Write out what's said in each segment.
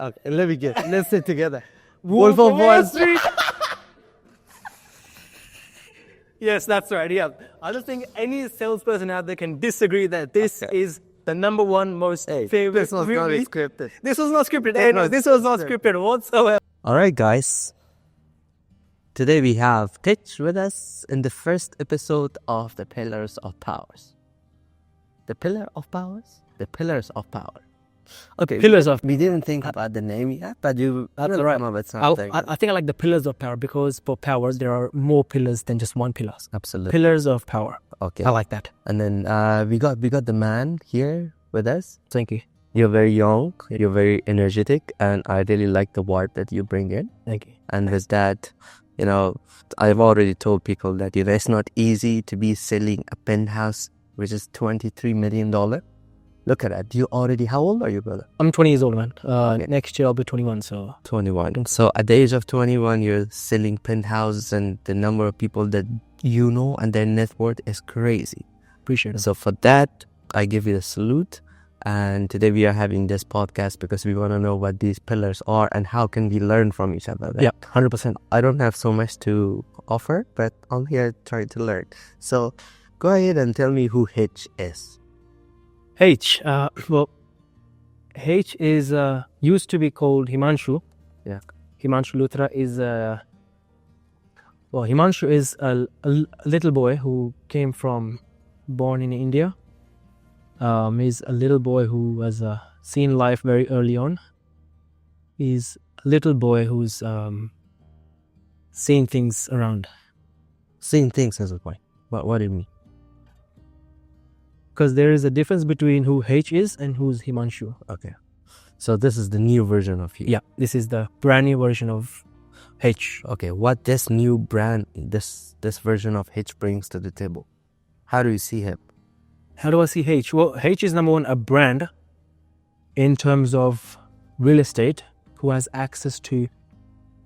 Okay, let me get. Let's sit together. Wolf of Wall Street. Yes, that's right. Yeah. I don't think any salesperson out there can disagree that this is the number one most favorite This was not movie. scripted. This was not scripted. This was not scripted whatsoever. All right, guys. Today we have Titch with us in the first episode of The Pillars of Powers. The Pillar of Powers? The Pillars of Power. Okay. Pillars of We didn't think about the name yet, but That's will right. come up with something. I think I like the pillars of power because for powers there are more pillars than just one pillar. Absolutely. Pillars of power. Okay. I like that. And then we got the man here with us. Thank you. You're very young, you're very energetic, and I really like the vibe that you bring in. Thank you. And with that, I've already told people that it's not easy to be selling a penthouse which is $23 million. Look at that. How old are you, brother? I'm 20 years old, man. Next year I'll be 21, so... 21. So at the age of 21, you're selling penthouses, and the number of people that you know and their net worth is crazy. Appreciate it. So for that, I give you a salute. And today we are having this podcast because we want to know what these pillars are and how can we learn from each other. Right? Yeah, 100%. I don't have so much to offer, but I'm here trying to learn. So go ahead and tell me who Hitch is. H. H is used to be called Himanshu. Yeah. Himanshu Luthra is Himanshu is a little boy who born in India. He's a little boy who has seen life very early on. He's a little boy who's seeing things around. Seeing things as a boy. What do you mean? Because there is a difference between who H is and who's Himanshu. Okay. So this is the new version of you. Yeah, this is the brand new version of H. Okay, what this version of H brings to the table? How do you see him? How do I see H? Well, H is number one, a brand in terms of real estate who has access to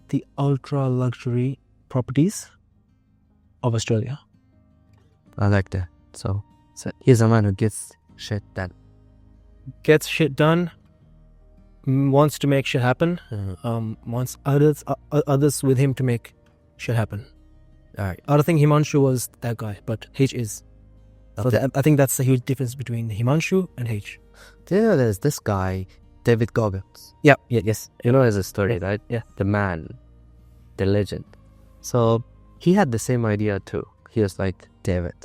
the ultra luxury properties of Australia. I like that. So he's a man who gets shit done. Gets shit done, wants to make shit happen, wants others with him to make shit happen. All right. I don't think Himanshu was that guy, but H is. So I think that's the huge difference between Himanshu and H. Do you know there's this guy, David Goggins? Yeah, yes. You know his story, right? Yeah. The man, the legend. So he had the same idea too. He was like, David,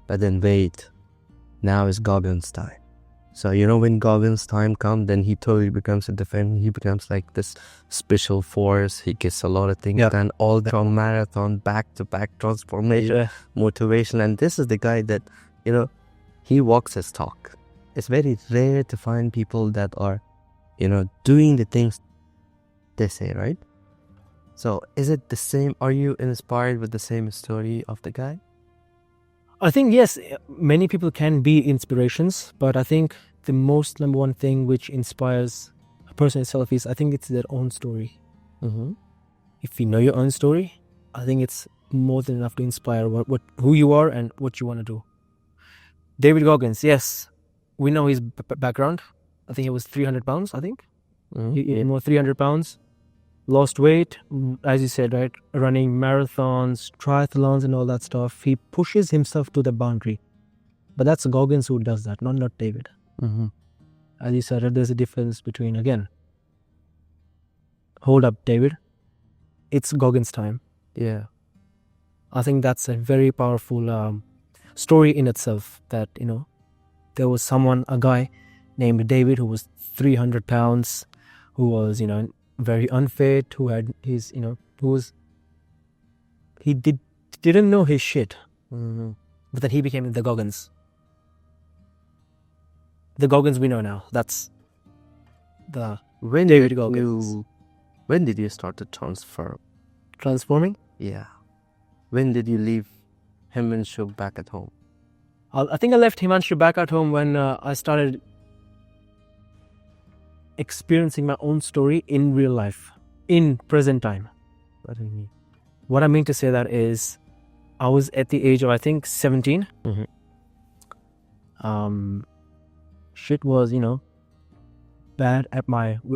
but then wait, now is Goggins' time. So when Goggins' time comes, then he totally becomes a defender. He becomes like this special force. He gets a lot of things done. All that on marathon, back-to-back transformation, motivation. And this is the guy that, he walks his talk. It's very rare to find people that are, doing the things they say, right? So is it the same? Are you inspired with the same story of the guy? I think, yes, many people can be inspirations, but I think the most number one thing which inspires a person itself is, I think it's their own story. Mm-hmm. If you know your own story, I think it's more than enough to inspire who you are and what you want to do. David Goggins, yes, we know his background. I think he was 300 pounds, I think. Mm-hmm. He more 300 pounds. Lost weight, as you said, right? Running marathons, triathlons and all that stuff. He pushes himself to the boundary. But that's Goggins who does that, not David. Mm-hmm. As you said, there's a difference between, again, hold up, David. It's Goggins' time. Yeah. I think that's a very powerful story in itself that, there was a guy named David who was 300 pounds, who was, very unfit, who had his, he didn't know his shit. Mm-hmm. But then he became the Goggins. The Goggins we know now. That's the David Goggins. When did you start to Transforming? Yeah. When did you leave Himanshu back at home? I think I left Himanshu back at home when I started experiencing my own story in real life, in present time. What do you mean? What I mean to say that is, I was at the age of, I think, 17. Mm-hmm. Shit was, bad at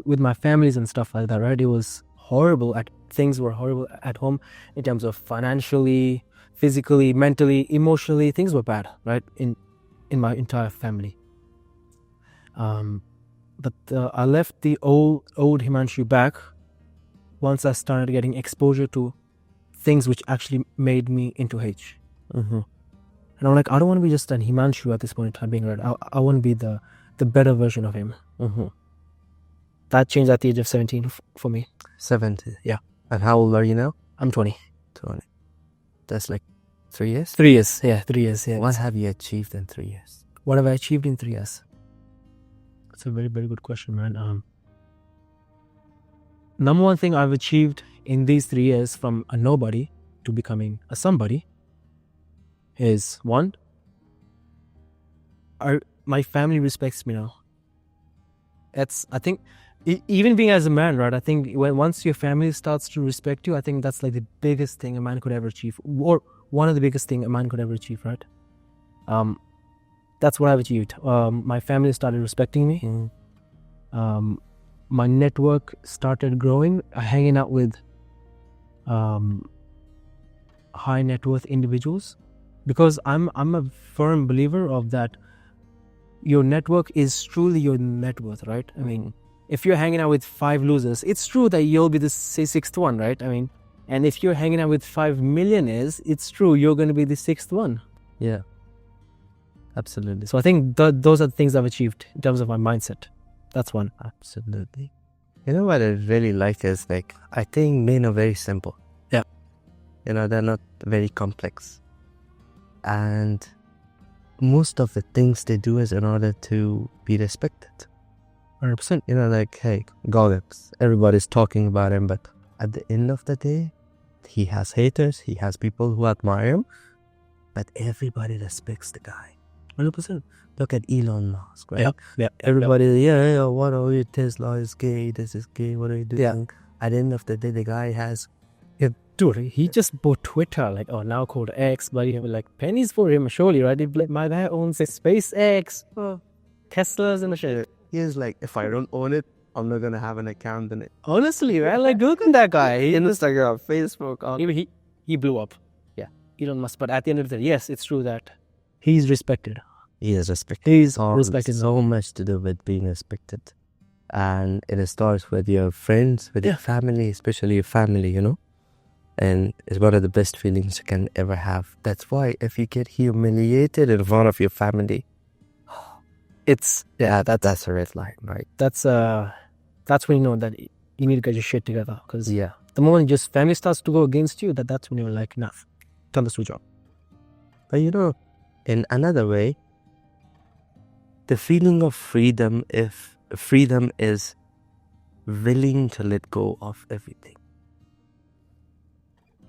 with my families and stuff like that, right? It was horrible. Things were horrible at home in terms of financially, physically, mentally, emotionally. Things were bad, right? In my entire family. But I left the old Himanshu back once I started getting exposure to things which actually made me into H. And I'm like, I don't want to be just an Himanshu at this point in time being right. I want to be the better version of him. That changed at the age of 17 for me. 70. Yeah. And how old are you now? I'm 20. 20. That's like 3 years? 3 years. Yeah, 3 years. Yeah. What have you achieved in 3 years? What have I achieved in 3 years? That's a very, very good question, man. Number one thing I've achieved in these 3 years from a nobody to becoming a somebody is one, my family respects me now. I think, even being as a man, right? I think once your family starts to respect you, I think that's like the biggest thing a man could ever achieve, or one of the biggest thing a man could ever achieve, right? That's what I've achieved. My family started respecting me. My network started growing, hanging out with high net worth individuals, because I'm a firm believer of that. Your network is truly your net worth, right? I mean, if you're hanging out with 5 losers, it's true that you'll be the sixth one, right? I mean, and if you're hanging out with 5 millionaires, it's true you're going to be the 6th one. Yeah, absolutely. So I think those are the things I've achieved in terms of my mindset. That's one. Absolutely. You know what I really like is, like, I think men are very simple. Yeah. You know, they're not very complex. And most of the things they do is in order to be respected. 100%. You know, like, hey, Goggins, everybody's talking about him, but at the end of the day, he has haters, he has people who admire him, but everybody respects the guy. 100%. Look at Elon Musk, right? Yeah. Everybody, yeah, what are you? Tesla is gay, this is gay, what are you doing? Yeah. At the end of the day, the guy has... Dude, he just bought Twitter, like, now called X, but he like pennies for him, surely, right? If, like, my dad owns a SpaceX, Teslas and shit. He's like, if I don't own it, I'm not gonna have an account in it. Honestly, man, like, look at that guy. Instagram, Facebook. He blew up. Yeah, Elon Musk. But at the end of the day, yes, it's true that he's respected. He is respected. He's respected. So much to do with being respected. And it starts with your friends, with your family, especially your family, you know? And it's one of the best feelings you can ever have. That's why if you get humiliated in front of your family, that's a red line, right? That's when you know that you need to get your shit together. Because the moment just family starts to go against you, that's when you're like, enough. Turn the switch on. But you know, in another way, the feeling of freedom is willing to let go of everything.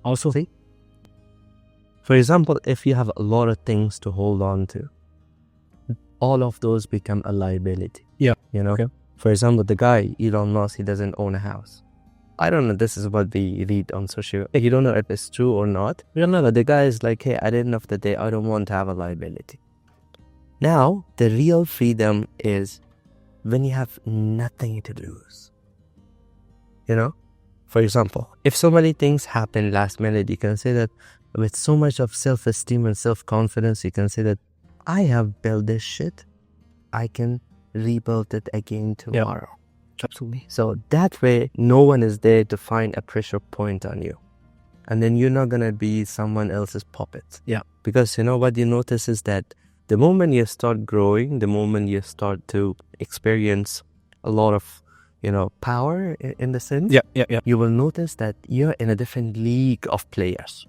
Also, see? For example, if you have a lot of things to hold on to, all of those become a liability. Yeah. You know? Okay. For example, the guy, Elon Musk, he doesn't own a house. I don't know, this is what we read on social. You don't know if it's true or not. We don't know, but the guy is like, hey, at the end of the day, I don't want to have a liability. Now, the real freedom is when you have nothing to lose. You know? For example, if so many things happen last minute, you can say that with so much of self-esteem and self-confidence, you can say that I have built this shit, I can rebuild it again tomorrow. Yeah. Absolutely. So that way, no one is there to find a pressure point on you. And then you're not going to be someone else's puppet. Yeah. Because you know what you notice is that the moment you start growing, the moment you start to experience a lot of, you know, power in the sense, you will notice that you're in a different league of players.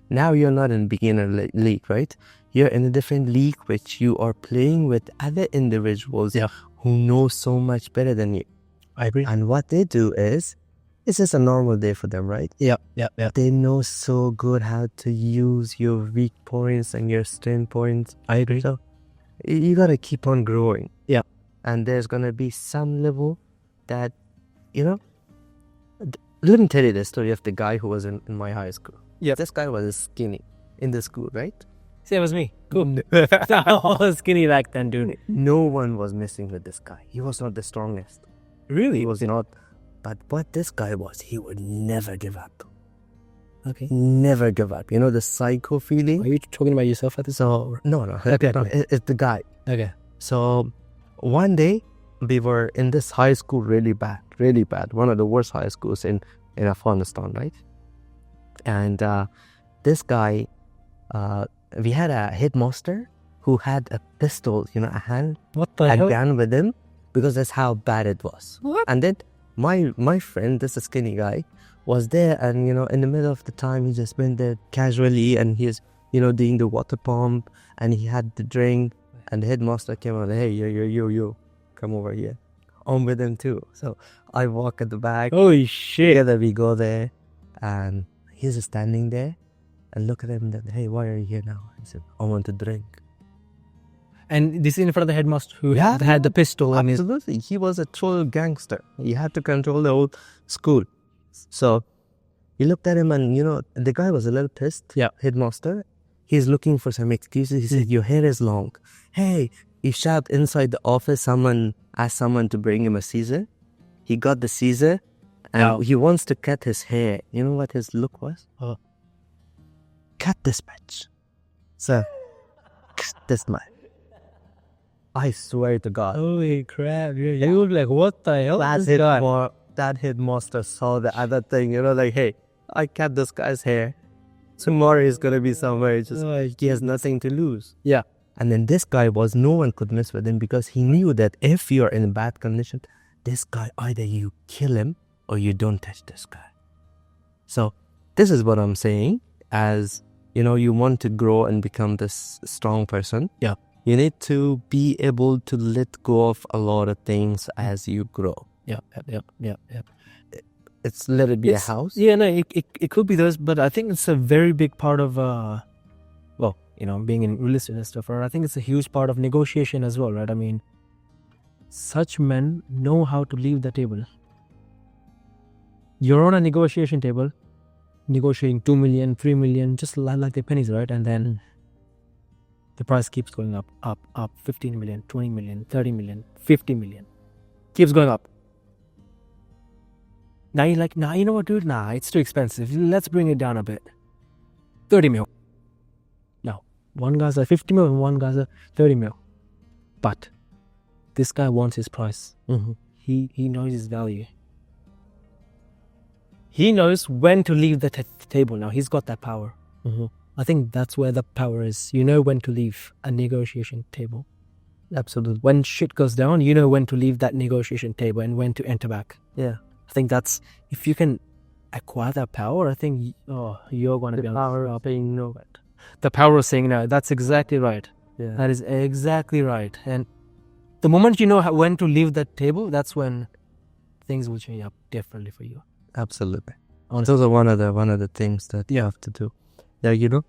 Now you're not in beginner league, right? You're in a different league which you are playing with other individuals who know so much better than you. I agree. And what they do is, it's just a normal day for them, right? Yeah. They know so good how to use your weak points and your strength points. I agree. So you gotta keep on growing. Yeah. And there's gonna be some level that, you know, let me tell you the story of the guy who was in my high school. Yeah. This guy was skinny in the school, right? Same as me. Cool. I was skinny back then, dude. No one was messing with this guy. He was not the strongest. Really? He was not. But what this guy was, he would never give up. Okay. Never give up. You know the psycho feeling? Are you talking about yourself at this? So, no. Okay. It's the guy. Okay. So, one day, we were in this high school really bad. One of the worst high schools in Afghanistan, right? And this guy, we had a headmaster who had a pistol, you know, a gun with him, because that's how bad it was. What? And then my friend, this skinny guy, was there, and you know, in the middle of the time, he just went there casually, and he's, you know, doing the water pump, and he had the drink, and the headmaster came out, hey, yo, come over here. I'm with him too. So I walk at the back. Holy shit. Together we go there, and he's just standing there, and look at him. Then, hey, why are you here now? He said, I want to drink. And this is in front of the headmaster who had the pistol. Absolutely. He was a total gangster. He had to control the whole school. So he looked at him, and you know, the guy was a little pissed. Yeah. Headmaster. He's looking for some excuses. He said, your hair is long. Hey, he shouted inside the office. Someone asked someone to bring him a scissor. He got the scissor, and he wants to cut his hair. You know what his look was? Cut this bitch. So, cut this man. I swear to God. Holy crap. You were like, what the hell? That headmaster saw the other thing, you know, like, hey, I cut this guy's hair. Tomorrow he's going to be somewhere. He has nothing to lose. Yeah. And then this guy no one could mess with him, because he knew that if you're in a bad condition, this guy, either you kill him or you don't touch this guy. So this is what I'm saying. As, you know, you want to grow and become this strong person. Yeah. You need to be able to let go of a lot of things as you grow. Yeah. Let it be a house. Yeah, no, it could be those, but I think it's a very big part of, well, you know, being in real estate and stuff, right? I think it's a huge part of negotiation as well, right? I mean, such men know how to leave the table. You're on a negotiation table, negotiating 2 million, 3 million, just like the pennies, right? And then the price keeps going up, 15 million, 20 million, 30 million, 50 million. Keeps going up. Now you're like, you know what, dude? It's too expensive. Let's bring it down a bit. 30 mil. Now, one guy's a 50 mil and one guy's a 30 mil. But this guy wants his price. Mm-hmm. He knows his value. He knows when to leave the table now. He's got that power. Mm-hmm. I think that's where the power is. You know when to leave a negotiation table. Absolutely. When shit goes down, you know when to leave that negotiation table and when to enter back. Yeah. I think that's, if you can acquire that power, I think, you're going to be the power of saying no. The power of saying no. That's exactly right. Yeah. That is exactly right. And the moment you know when to leave that table, that's when things will change up differently for you. Absolutely. Honestly. Those are one of the things that you have to do. Yeah, you know,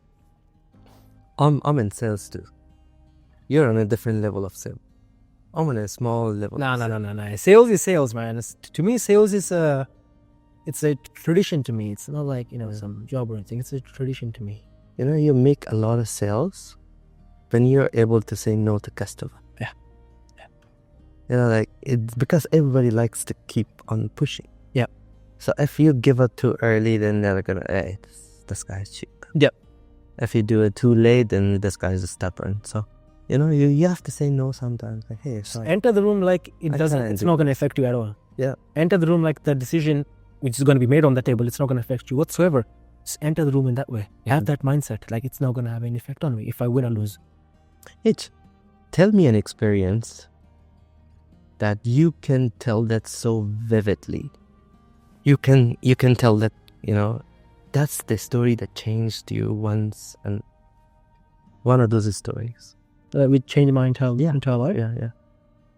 I'm in sales too. You're on a different level of sales. I'm on a small level. No. Sales is sales, man. To me, sales is it's a tradition to me. It's not like, you know, some job or anything. It's a tradition to me. You know, you make a lot of sales when you're able to say no to customer. Yeah. You know, like, it's because everybody likes to keep on pushing. Yeah. So if you give up too early, then they're gonna, hey, this guy's cheap. Yep. If you do it too late, then this guy's stubborn. So, you know, you have to say no sometimes. Like, hey, sorry. Enter the room like it's not going to affect you at all. Yeah. Enter the room like the decision which is going to be made on the table, it's not going to affect you whatsoever. Just enter the room in that way. Have that mindset. Like, it's not going to have any effect on me if I win or lose. Tell me an experience that you can tell that so vividly. You can tell that, you know, that's the story that changed you once, and one of those stories. Which changed my entire life? Yeah.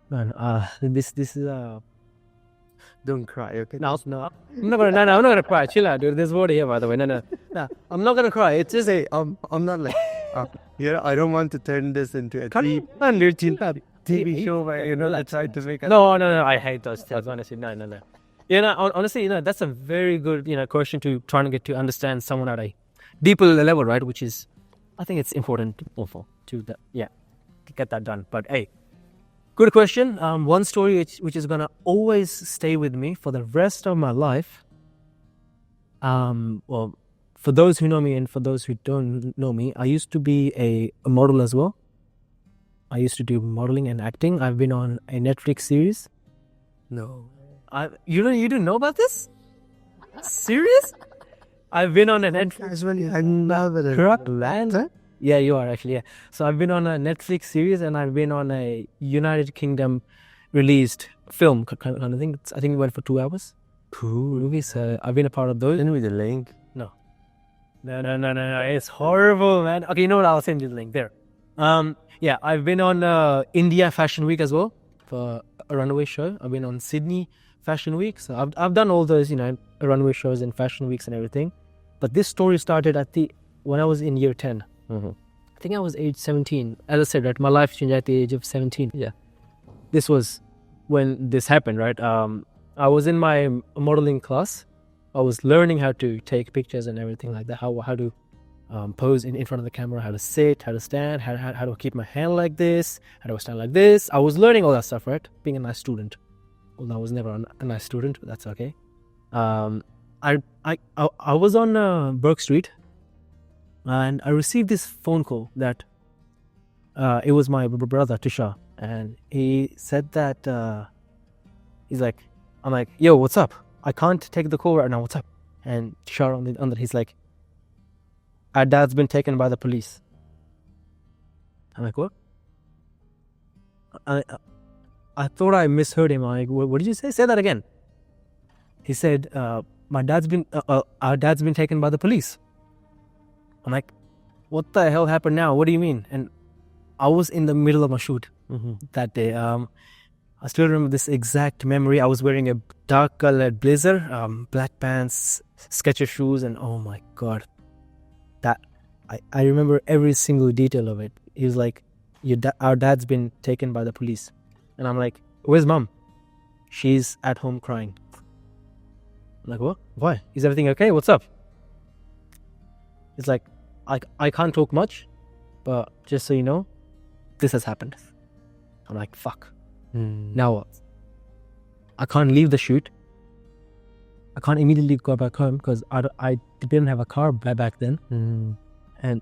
Man, this is Don't cry, okay? No, I'm not gonna cry. Chill out, dude. There's water here, by the way. No, I'm not gonna cry. It's just I'm not like, I don't want to turn this into a TV show where, you know, I tried to make. No. I hate those tales. Honestly, no. You know, honestly, you know, that's a very good, you know, question to trying to get to understand someone at a deeper level, right? Which is I think it's important to get that done. But hey, good question. One story which is gonna always stay with me for the rest of my life. Well, for those who know me and for those who don't know me, I used to be a model as well. I used to do modeling and acting. I've been on a Netflix series. No. You didn't know about this? Serious? I've been on a Netflix. I'm not Yeah, you are actually. Yeah. So I've been on a Netflix series and I've been on a United Kingdom released film kind of thing. I think it went for 2 hours. Cool. Movies. I've been a part of those. Send me the link. No. It's horrible, man. Okay, you know what? I'll send you the link there. Yeah, I've been on India Fashion Week as well for a runway show. I've been on Sydney Fashion Week. So I've done all those, runway shows and fashion weeks and everything. But this story started when I was in year 10. Mm-hmm. I think I was age 17. As I said, right, my life changed at the age of 17. Yeah. This was when this happened, right? I was in my modeling class. I was learning how to take pictures and everything like that. How to pose in front of the camera, how to sit, how to stand, how to keep my hand like this, how do I stand like this. I was learning all that stuff, right? Being a nice student. Well, I was never a nice student, but that's okay. I was on Burke Street, and I received this phone call that it was my brother Tisha, and he said that I'm like, yo, what's up? I can't take the call right now. What's up? And Tisha on the other, he's like, our dad's been taken by the police. I'm like, what? I thought I misheard him. I'm like, what did you say? Say that again. He said, our dad's been taken by the police. I'm like, what the hell happened now? What do you mean? And I was in the middle of my shoot that day. I still remember this exact memory. I was wearing a dark colored blazer, black pants, Skechers shoes, and oh my God. That I remember every single detail of it. He was like, our dad's been taken by the police. And I'm like, where's mom? She's at home crying. I'm like, what? Why? Is everything okay? What's up? It's like, I can't talk much, but just so you know, this has happened. I'm like, fuck. Now what? I can't leave the shoot. I can't immediately go back home because I didn't have a car back then. And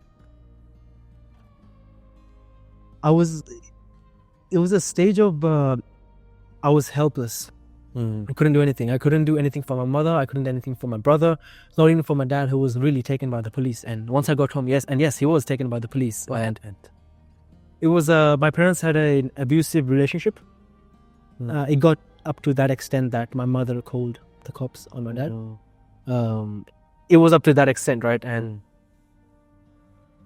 it was a stage of, I was helpless. I couldn't do anything. I couldn't do anything for my mother. I couldn't do anything for my brother. Not even for my dad, who was really taken by the police. And once I got home, yes, he was taken by the police. And it was, my parents had an abusive relationship. It got up to that extent that my mother called the cops on my dad. It was up to that extent, right? And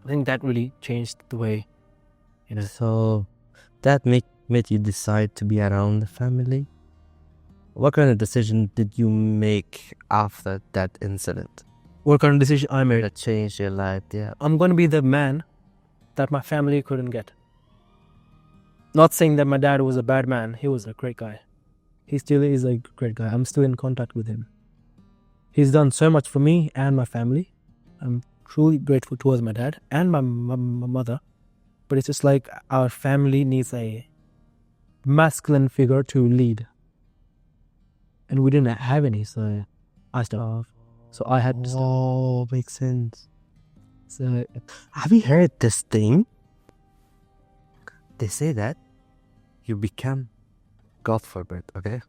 I think that really changed the way, So that made you decide to be around the family? What kind of decision did you make after that incident? What kind of decision I made? That changed your life, yeah. I'm going to be the man that my family couldn't get. Not saying that my dad was a bad man. He was a great guy. He still is a great guy. I'm still in contact with him. He's done so much for me and my family. I'm truly grateful towards my dad and my mother. But it's just like our family needs a masculine figure to lead. And we didn't have any, so I stepped off. So I had to step. Oh, makes sense. So, have you heard this thing? They say that you become, God forbid, okay?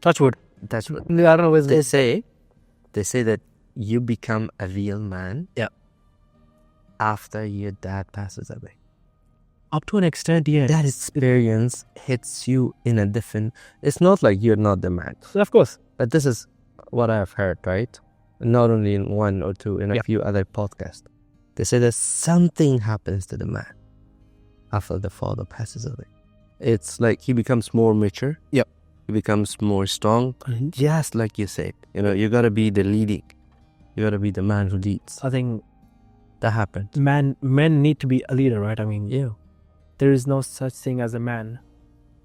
touch wood. That's what I don't know what they say. They say that you become a real man. Yeah. After your dad passes away. Up to an extent, yeah. That experience hits you in a different... It's not like you're not the man. Of course. But this is what I've heard, right? Not only in one or two, in a few other podcasts. They say that something happens to the man after the father passes away. It's like he becomes more mature. Yep. He becomes more strong. Just like you said. You know, you gotta be the leading. You gotta be the man who leads. I think that happens. Men need to be a leader, right? I mean, yeah. There is no such thing as a man.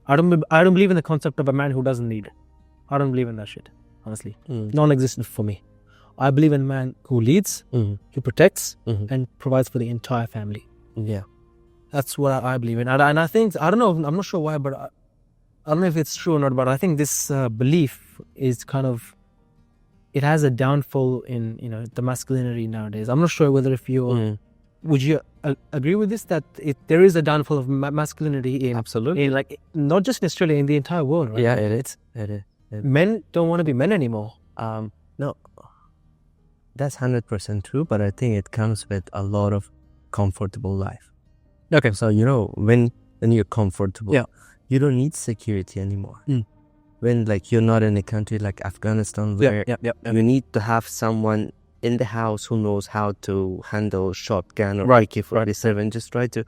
I don't believe in the concept of a man who doesn't lead. I don't believe in that shit, honestly. Non-existent for me. I believe in a man who leads, who protects, and provides for the entire family. Yeah. That's what I believe in. And I think, I don't know, I'm not sure why, but I don't know if it's true or not, but I think this belief is kind of, it has a downfall in, the masculinity nowadays. I'm not sure whether if you, would you agree with this, that there is a downfall of masculinity in, Absolutely. in like, not just in Australia, in the entire world, right? Yeah, it is. Men don't want to be men anymore. No, that's 100% true, but I think it comes with a lot of comfortable life. Okay. So, when you're comfortable, Yeah. you don't need security anymore. When you're not in a country like Afghanistan where you need to have someone in the house who knows how to handle shotgun or AK-47, just try to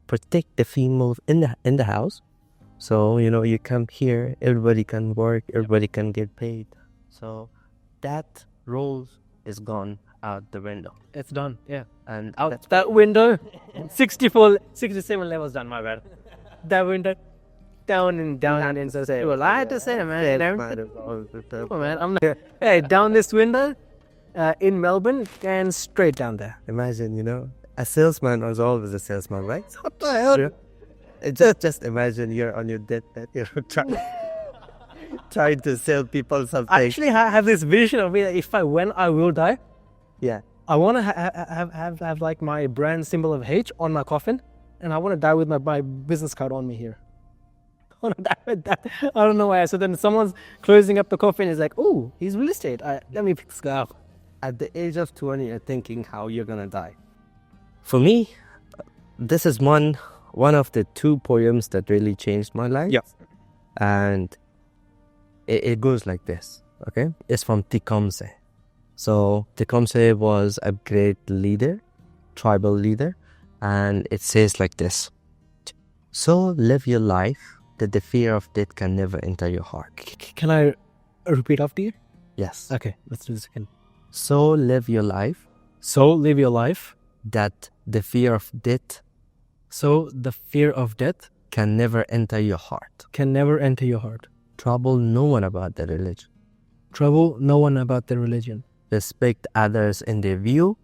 protect the female in the house. So, you come here, everybody can work, everybody can get paid. So that role is gone out the window. It's done, yeah. And Out that window, 67 levels done, my bad. That window, down and so say, well, I had to say, man, come on, man, I'm like, hey, down this window, in Melbourne, and straight down there. Imagine, a salesman was always a salesman, right? What the hell? Yeah. Just imagine you're on your deathbed, trying to sell people something. Actually, I have this vision of me that when I will die, Yeah. I want to have like my brand symbol of H on my coffin, and I want to die with my business card on me here. I want to die with that. I don't know why. So then someone's closing up the coffin, is like, oh, he's real estate. Let me pick this guy up. At the age of 20, you're thinking how you're gonna die. For me, this is one of the 2 poems that really changed my life. Yeah. And it goes like this, okay? It's from Tecumseh. So Tecumseh was a great leader, tribal leader, and it says like this: so live your life that the fear of death can never enter your heart. Can I repeat after you? Yes. Okay, let's do this again. So live your life So live your life. that the fear of death So the fear of death can never enter your heart. can never enter your heart. Trouble no one about the religion. Trouble no one about their religion. Respect others in their view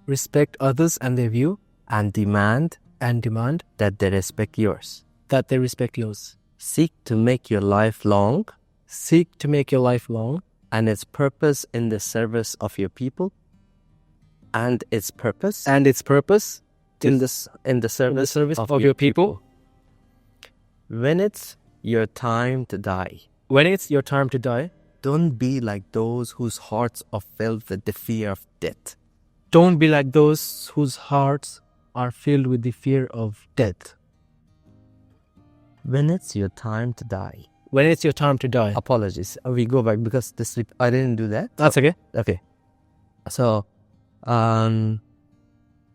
Respect others and their view, and demand and demand that they respect yours. that they respect yours. Seek to make your life long Seek to make your life long and its purpose in the service of your people and its purpose and its purpose in the service of your people. When it's your time to die, When it's your time to die, don't be like those whose hearts are filled with the fear of death. don't be like those whose hearts are filled with the fear of death. When it's your time to die. When it's your time to die. Apologies. We go back because I didn't do that. That's okay. Okay. So,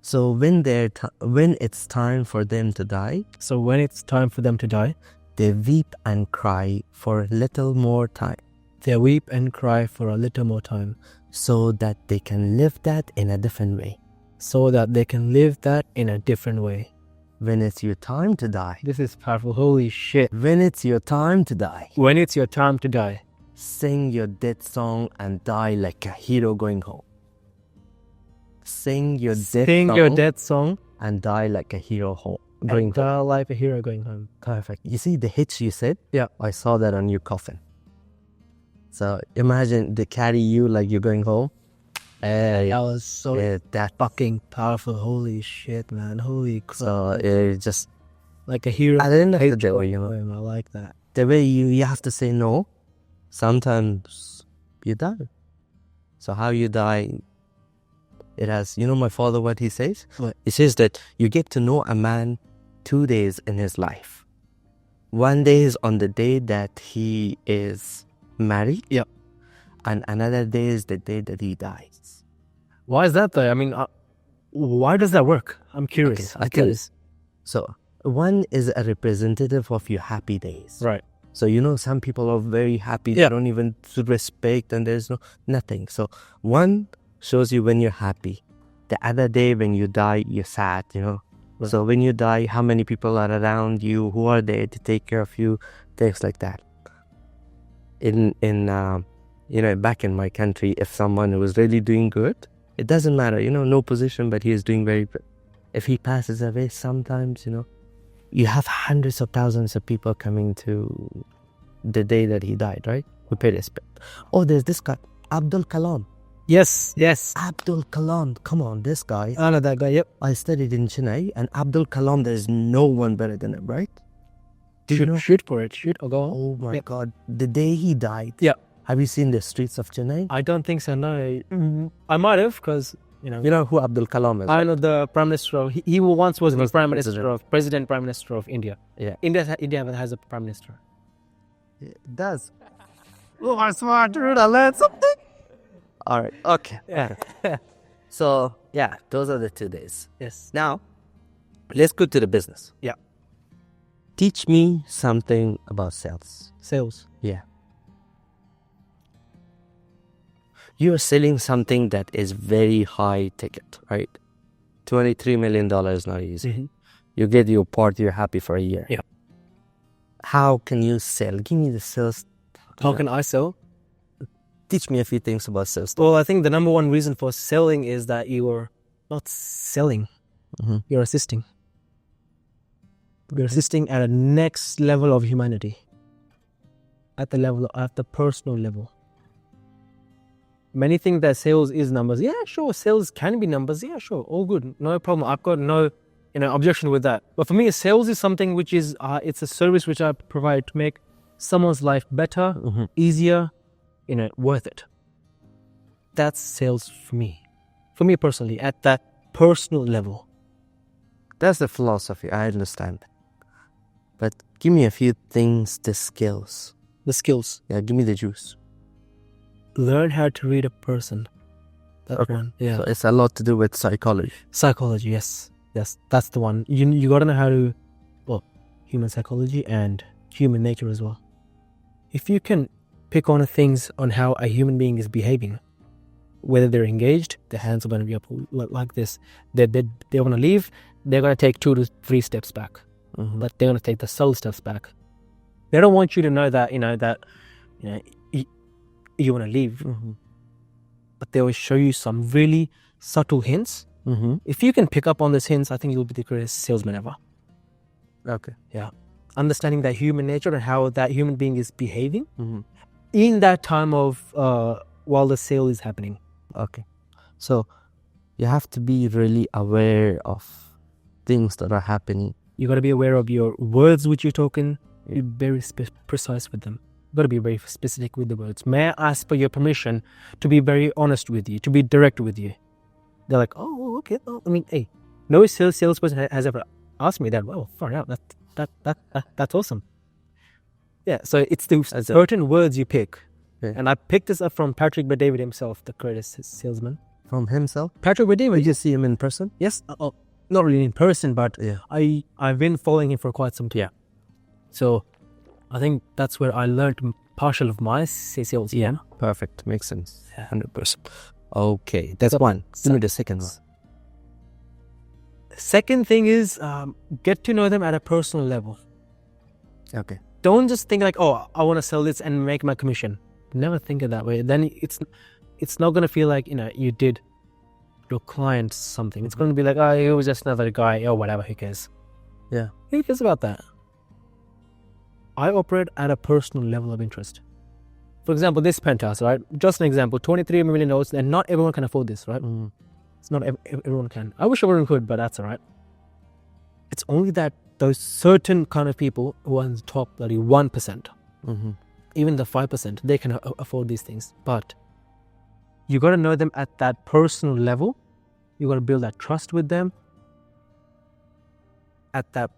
so when it's time for them to die, So when it's time for them to die, they weep and cry for a little more time, they weep and cry for a little more time, so that they can live that in a different way. so that they can live that in a different way. When it's your time to die. This is powerful. Holy shit. When it's your time to die. When it's your time to die, Sing your death song and die like a hero going home. Sing your death song song and die like a hero going and home. die like a hero going home. Perfect. You see the hitch you said? Yeah. I saw that on your coffin. So imagine they carry you like you're going home. That was so That fucking powerful. Holy shit, man. Holy crap. So it just Like a hero. at the end of the Hate day, poem. I like that. the way you have to say no. Sometimes you die. So how you die? It has. My father, what he says. What? He says that you get to know a man 2 days in his life. One day is on the day that he is married. Yeah. And another day is the day that he dies. Why is that though? I mean, why does that work? I'm curious. Okay, so one is a representative of your happy days. Right. So, some people are very happy. Yeah. They don't even respect and there's nothing. So one shows you when you're happy. The other day when you die, you're sad, Right. So when you die, how many people are around you? Who are there to take care of you? Things like that. In back in my country, if someone was really doing good, it doesn't matter, no position, but he is doing very good. If he passes away, sometimes, you have hundreds of thousands of people coming to the day that he died, right? We pay respect. Oh, there's this guy, Abdul Kalam. Yes. Abdul Kalam. Come on, this guy. I know that guy, yep. I studied in Chennai, and Abdul Kalam, there's no one better than him, right? Do you know? Shoot for it. Shoot or go on. Oh my God. The day he died. Yeah. Have you seen the streets of Chennai? I don't think so, no. I might have, because, You know who Abdul Kalam is? I know the Prime Minister of... He once was the Prime Minister President. Prime Minister of India. Yeah. India has a Prime Minister. It does. Oh, I'm smart, dude. I learned something. All right. Okay. Yeah. So, yeah, those are the 2 days. Yes. Now, let's go to the business. Yeah. Teach me something about sales. Sales. Yeah. You are selling something that is very high ticket, right? $23 million not easy. Mm-hmm. You get your part, you're happy for a year. Yeah. How can you sell? Give me the sales. How can I sell? Teach me a few things about sales. Well, I think the number one reason for selling is that you are not selling. Mm-hmm. You're assisting. You're assisting at a next level of humanity. At the personal level. Many think that sales is numbers. Yeah, sure. Sales can be numbers. Yeah, sure. All good. No problem. I've got no, objection with that. But for me, sales is something which is, it's a service which I provide to make someone's life better, easier, worth it. That's sales for me. For me personally, at that personal level. That's the philosophy. I understand. But give me a few things, the skills. The skills. Yeah, give me the juice. Learn how to read a person. That one. Yeah. So it's a lot to do with psychology. Psychology, yes. Yes, that's the one. You got to know how to, human psychology and human nature as well. If you can pick on things on how a human being is behaving, whether they're engaged, their hands are going to be up like this. They want to leave, they're going to take 2 to 3 steps back. Mm-hmm. But they're going to take the subtle steps back. They don't want you to know that, you want to leave. Mm-hmm. But they will show you some really subtle hints. Mm-hmm. If you can pick up on those hints, I think you'll be the greatest salesman ever. Okay. Yeah. Understanding that human nature and how that human being is behaving in that time of while the sale is happening. Okay. So you have to be really aware of things that are happening. You got to be aware of your words which you're talking. Be very precise with them. You got to be very specific with the words. May I ask for your permission to be very honest with you, to be direct with you? They're like, oh, okay. Well, hey, no salesperson has ever asked me that. Well, far out. That's awesome. Yeah. So it's the certain words you pick. Yeah. And I picked this up from Patrick Bet-David himself, the greatest salesman. From himself? Patrick Bet-David. Did you see him in person? Yes. Not really in person, but yeah. I've been following him for quite some time. Yeah. So I think that's where I learned partial of my sales. Yeah. Perfect. Makes sense. 100%. Okay. That's one. Give me the second one. Second thing is get to know them at a personal level. Okay. Don't just think like, oh, I want to sell this and make my commission. Never think of that way. Then it's not going to feel like, you did your client something. It's going to be like, oh, it was just another guy or whatever. Who cares? Yeah. Who cares about that? I operate at a personal level of interest. For example, this penthouse, right? Just an example, $23 million, and not everyone can afford this, right? It's not everyone can. I wish everyone could, but that's all right. It's only that those certain kind of people who are in the top, bloody 1%, even the 5%, they can afford these things. But you got to know them at that personal level. You got to build that trust with them at that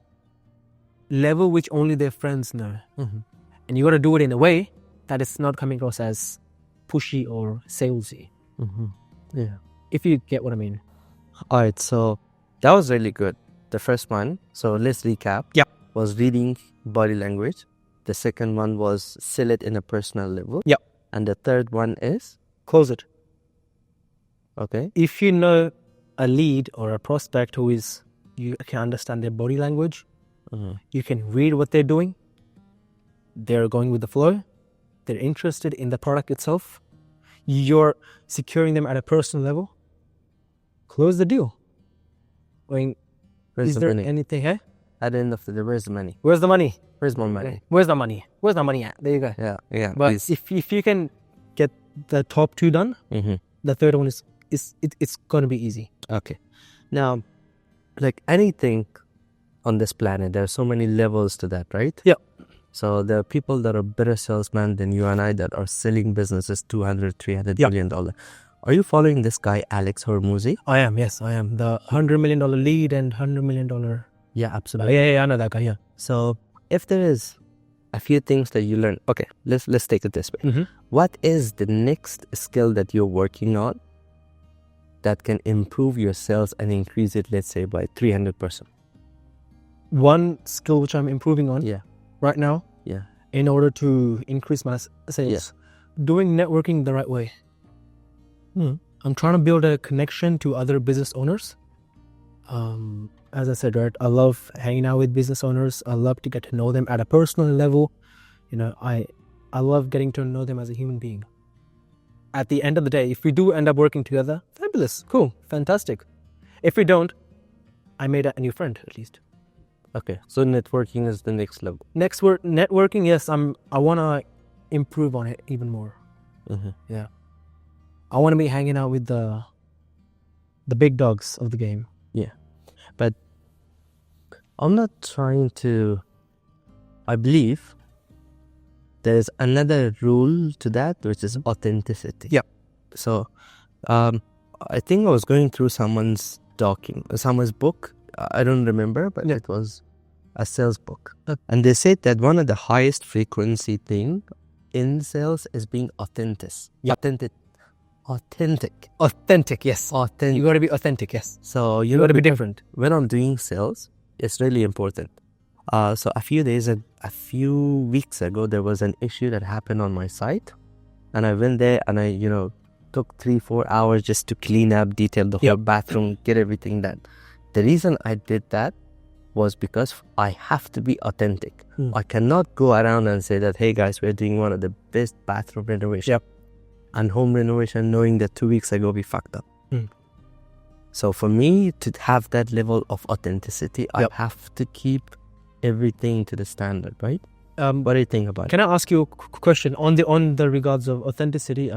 level which only their friends know. And you got to do it in a way that it's not coming across as pushy or salesy. Yeah. If you get what I mean. All right. So that was really good. The first one, so let's recap. Yeah. Was reading body language. The second one was sell it in a personal level. Yeah. And the third one is? Close it. Okay. If you know a lead or a prospect who is, you can understand their body language, you can read what they're doing, they're going with the flow, they're interested in the product itself, you're securing them at a personal level, close the deal. I mean, Where's is the there money? anything, hey? At the end of the day, where's the money? Where's the money? Where's my money? Where's the money? Where's the money at? There you go. Yeah. But Please. if you can get the top 2 done, Mm-hmm. the third one it's going to be easy. Okay. Now, like anything on this planet, there are so many levels to that, right? Yeah. So there are people that are better salesmen than you and I that are selling businesses $200, $300 million. Are you following this guy, Alex Hormuzzi? I am, yes, I am. The $100 million lead and $100 million. Yeah, absolutely. Yeah, I know that guy, yeah. So if there is a few things that you learn, okay, let's take it this way. Mm-hmm. What is the next skill that you're working on that can improve your sales and increase it, let's say, by 300%? One skill which I'm improving on right now, Yeah. in order to increase my sales, doing networking the right way. I'm trying to build a connection to other business owners. As I said, right, I love hanging out with business owners. I love to get to know them at a personal level. You know, I love getting to know them as a human being. At the end of the day, if we do end up working together, fabulous, cool, fantastic. If we don't, I made a new friend at least. Okay, so networking is the next level. Next word, networking. Yes, I want to improve on it even more. Mm-hmm. Yeah, I want to be hanging out with the big dogs of the game. Yeah, but I'm not trying to. I believe there's another rule to that, which is authenticity. Yeah. So, I think I was going through someone's book. I don't remember, but it was a sales book. And they said that one of the highest frequency thing in sales is being authentic. Yeah. Authentic. Yes. Authentic. You got to be authentic. Yes. So You got to be different. when I'm doing sales, it's really important. So a few weeks ago, there was an issue that happened on my site, and I went there and I, took 3-4 hours just to clean up, detail the whole bathroom, get everything done. The reason I did that was because I have to be authentic. I cannot go around and say that, hey guys, we're doing one of the best bathroom renovation and home renovation, knowing that 2 weeks ago we fucked up. So for me to have that level of authenticity, I have to keep everything to the standard, right? What do you think about it? Can I ask you a question on the regards of authenticity?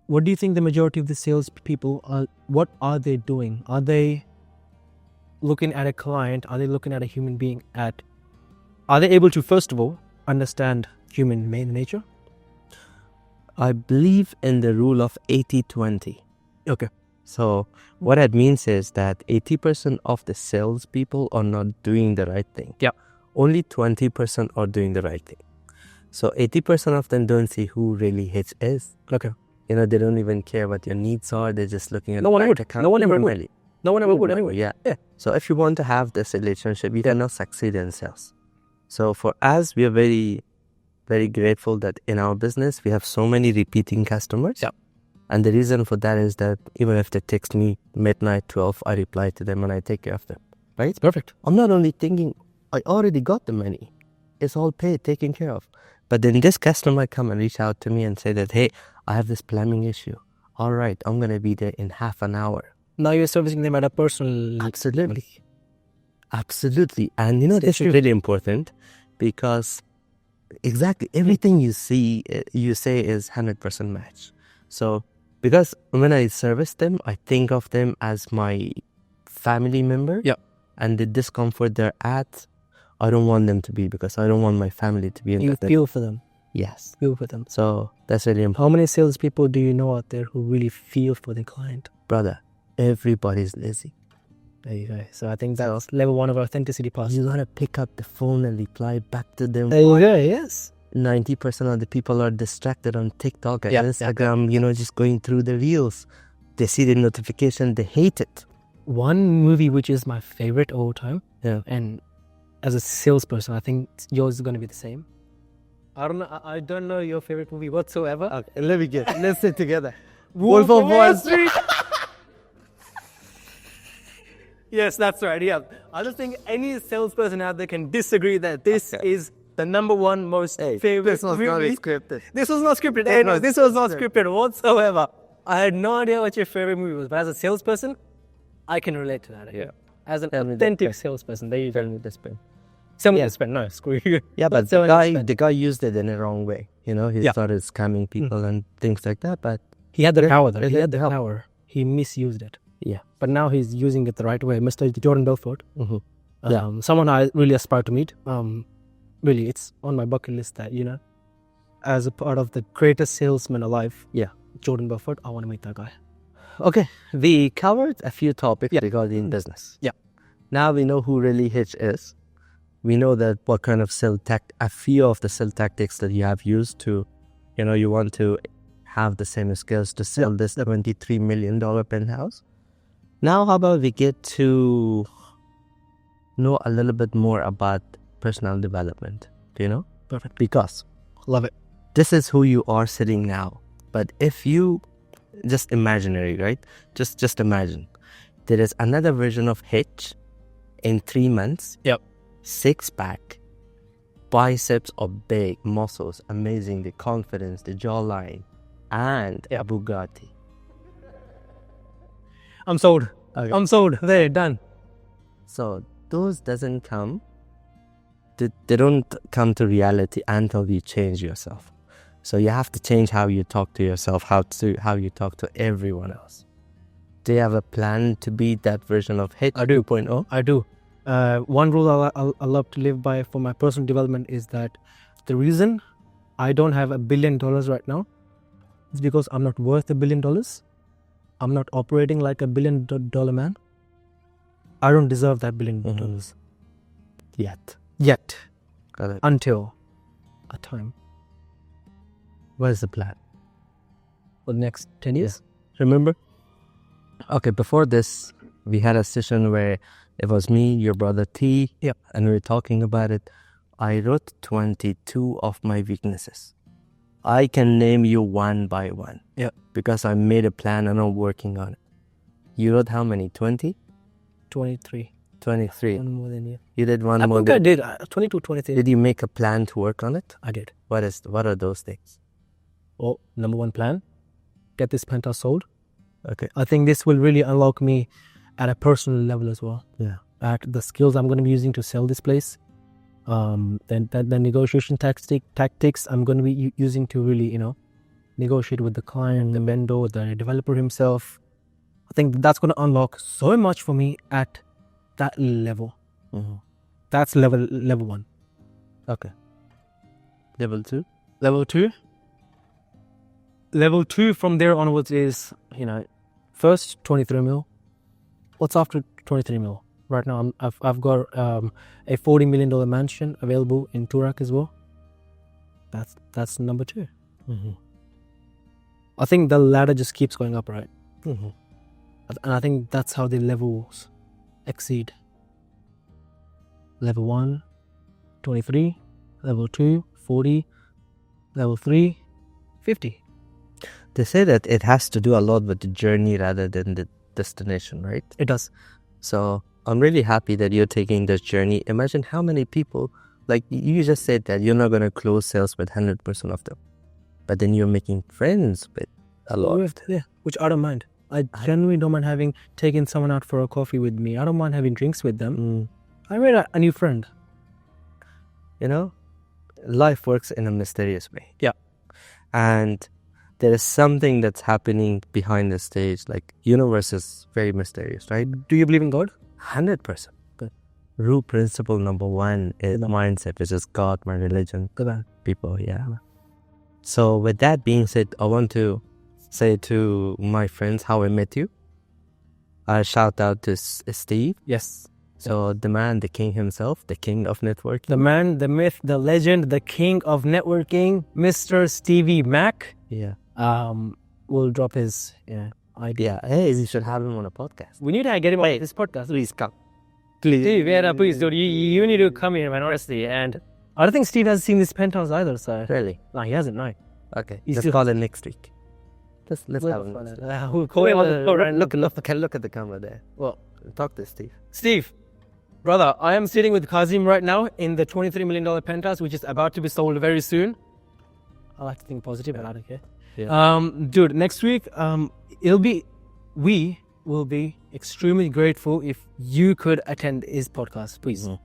What do you think the majority of the sales people what are they doing? Are they looking at a client? Are they looking at a human being? Are they able to, first of all, understand human nature? I believe in the rule of 80-20. Okay. So what that means is that 80% of the salespeople are not doing the right thing. Yeah. Only 20% are doing the right thing. So 80% of them don't see who really hits is. Okay. They don't even care what your needs are. They're just looking at No one the would. bank account. No one ever would. Really. No one ever would anyway. Yeah. So if you want to have this relationship, you cannot succeed in sales. So for us, we are very, very grateful that in our business, we have so many repeating customers. Yeah. And the reason for that is that even if they text me midnight 12, I reply to them and I take care of them. Right? It's perfect. I'm not only thinking, I already got the money. It's all paid, taken care of. But then this customer come and reach out to me and say that, hey, I have this plumbing issue. All right, I'm going to be there in half an hour. Now you're servicing them at a personal... Absolutely. And this is really important because exactly everything you say is 100% match. So because when I service them, I think of them as my family member. Yeah. And the discomfort they're at, I don't want them to be, because I don't want my family to be in You that. feel for them. Yes. Feel for them. So that's really important. How many salespeople do you know out there who really feel for the client? Brother, everybody's lazy. There you go. So I think that's level 1 of authenticity part. You gotta pick up the phone and reply back to them. There you go, yes. 90% of the people are distracted on TikTok and Instagram, just going through the reels. They see the notification, they hate it. One movie which is my favorite all time, and as a salesperson, I think yours is going to be the same. I don't know your favorite movie whatsoever. Okay, let me guess. Let's sit together. Wolf of Wall Street. Yes, that's right. Yeah, I don't think any salesperson out there can disagree that this is the number one most favorite This was not movie. scripted. This was not scripted. Hey, no, this was not scripted whatsoever. I had no idea what your favorite movie was, but as a salesperson, I can relate to that. Yeah. As an Tell me authentic that. salesperson, they Tell me this pen. sell me this pen. No, screw you. Yeah, but sell me this pen. the guy used it in the wrong way. You know, he Yeah. started scamming people and things like that. But He had the Yeah, power, though. it He had had the help. power. He misused it. yeah, But now he's using it the right way. Mr. Jordan Belfort. Mhm. Yeah. Someone I really aspire to meet. Really, it's on my bucket list that, as a part of the greatest salesman alive, Yeah. Jordan Belfort, I want to meet that guy. Okay, we covered a few topics regarding business. Yeah. Now we know who really Hitch is. We know that what kind of a few of the sell tactics that you have used to, you want to have the same skills to sell this $23 million penthouse. Now, how about we get to know a little bit more about personal development? Do you know? Perfect. Because Love it. this is who you are sitting now. But if you just imaginary, right? Just imagine there is another version of Hitch in 3 months. Yep. 6-pack, biceps of big muscles, amazing, the confidence, the jawline, and a Bugatti. I'm sold. Okay. I'm sold. There, done. So those doesn't come. They don't come to reality until you change yourself. So you have to change how you talk to yourself, how you talk to everyone else. Do you have a plan to be that version of Hitch 2.0? I do. One rule I love to live by for my personal development is that the reason I don't have $1 billion right now is because I'm not worth $1 billion. I'm not operating like $1 billion man. I don't deserve that $1 billion yet. Got it. Until a time What is the plan? for the next 10 years. Remember? Okay, before this, we had a session where it was me, your brother T, Yep. and we were talking about it. I wrote 22 of my weaknesses. I can name you one by one. Yeah. Because I made a plan and I'm working on it. You wrote how many? 20? 23. 23. One more than you. You did one I more. think I did. 22, 23. Did you make a plan to work on it? I did. What are those things? Oh, number one plan, get this penthouse sold. Okay. I think this will really unlock me at a personal level as well. Yeah. At the skills I'm going to be using to sell this place. Then the negotiation tactics I'm going to be using to really, negotiate with the client, the vendor, the developer himself. I think that's going to unlock so much for me at that level. Mm-hmm. That's level one. Okay. Level 2? Level 2 from there onwards is, first 23 mil. What's after 23 mil? Right now, I've got a $40 million mansion available in Turak as well. That's number 2. Mm-hmm. I think the ladder just keeps going up, right? Mm-hmm. And I think that's how the levels exceed. Level 1, 23. Level 2, 40. Level 3, 50. They say that it has to do a lot with the journey rather than the destination, right? It does. So I'm really happy that you're taking this journey. Imagine how many people, like you just said that you're not going to close sales with 100% of them. But then you're making friends with a lot. Yeah, which I don't mind. I genuinely don't mind taking someone out for a coffee with me. I don't mind having drinks with them. I made a new friend. Life works in a mysterious way. Yeah. And there is something that's happening behind the stage. Like, universe is very mysterious, right? Do you believe in God? 100%. Good. Rule principle number 1 is mindset, which is God, my religion, Good man. people, yeah. So with that being said, I want to say to my friends how I met you. A shout out to Steve. Yes. So the man, the king himself, the king of networking. The man, the myth, the legend, the king of networking, Mr. Stevie Mac. Yeah. Will drop his idea. Yeah. Hey, we should have him on a podcast. We need to get him on this podcast. Please come. Steve, please, dude. You need to come here, man, honestly. And I don't think Steve has seen this penthouse either, so. Really? No, he hasn't, no. Okay. He's Let's still- call it next week. Let's have him. We'll call him on the phone, right? Look at the camera there. Well, Talk to Steve. Steve, Brother, I am sitting with Kazim right now in the $23 million penthouse, which is about to be sold very soon. I like to think positive, and I don't care. Yeah. Dude, next week, we will be extremely grateful if you could attend his podcast, please. Mhm.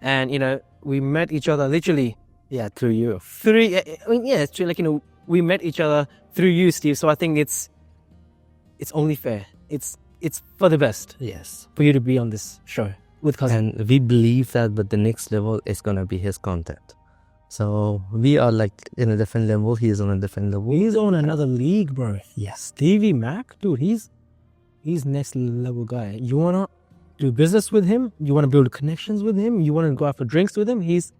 And, you know, we met each other literally Yeah, through you. it's true. Like, you know, we met each other through you, Steve. So I think it's only fair. It's for the best Yes. for you to be on this show with Kazim. And we believe that, but the next level is gonna be his content. So we are like in a different level. He is on a different level. He's on another league, bro. Yes. Stevie Mac, dude, he's next level guy. You wanna do business with him? You wanna build connections with him? You wanna go out for drinks with him? He's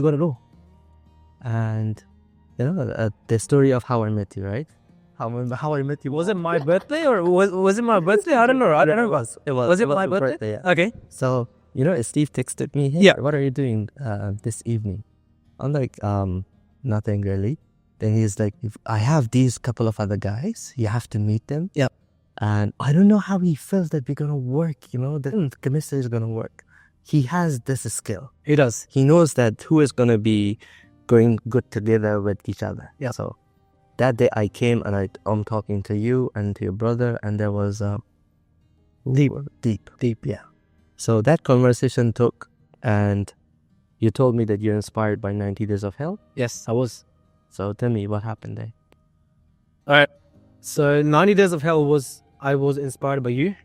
got it all. And you know the story of how I met you, right? How I met you. Was it my birthday or was it my birthday? I don't know. I don't know. Was it my birthday? Yeah. Okay. So you know, Steve texted me. Hey, Yeah. what are you doing this evening? I'm like, nothing really. Then he's like, if I have these couple of other guys, you have to meet them. Yeah. And I don't know how he feels that we're gonna work. You know, the chemistry is gonna work. He has this skill. He does. He knows that who is gonna be going good together with each other. Yeah. So that day I came and I'm talking to you and to your brother, and there was deep. Yeah. So that conversation took, and you told me that you're inspired by 90 Days of Hell. Yes, I was. So tell me what happened there. All right. So 90 Days of Hell I was inspired by you.